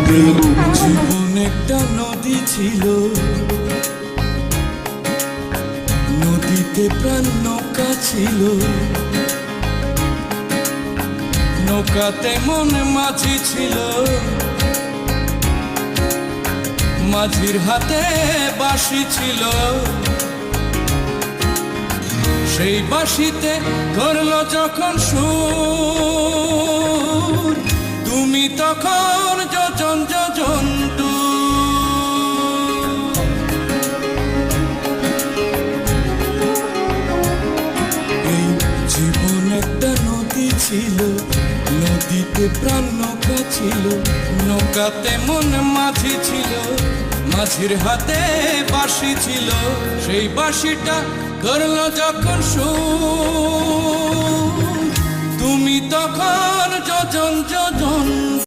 জীবন একটা নদী ছিল, নদীতে প্রাণ নৌকা ছিল, নৌকাতে মন মাঝি ছিল, মাঝির হাতে বাঁশি ছিল। সেই বাঁশিতে ধরলো যখন সুর, তুমি তখন যোজন যোজন দূর। এই জীবন একটা নদী ছিল, নদীতে প্রাণ নৌকা ছিল, নৌকাতে মন মাঝি ছিল, মাঝির হাতে বাঁশি ছিল। সেই বাঁশিটা ধরলো যখন সুর, তুমি তখন যোজন যোজন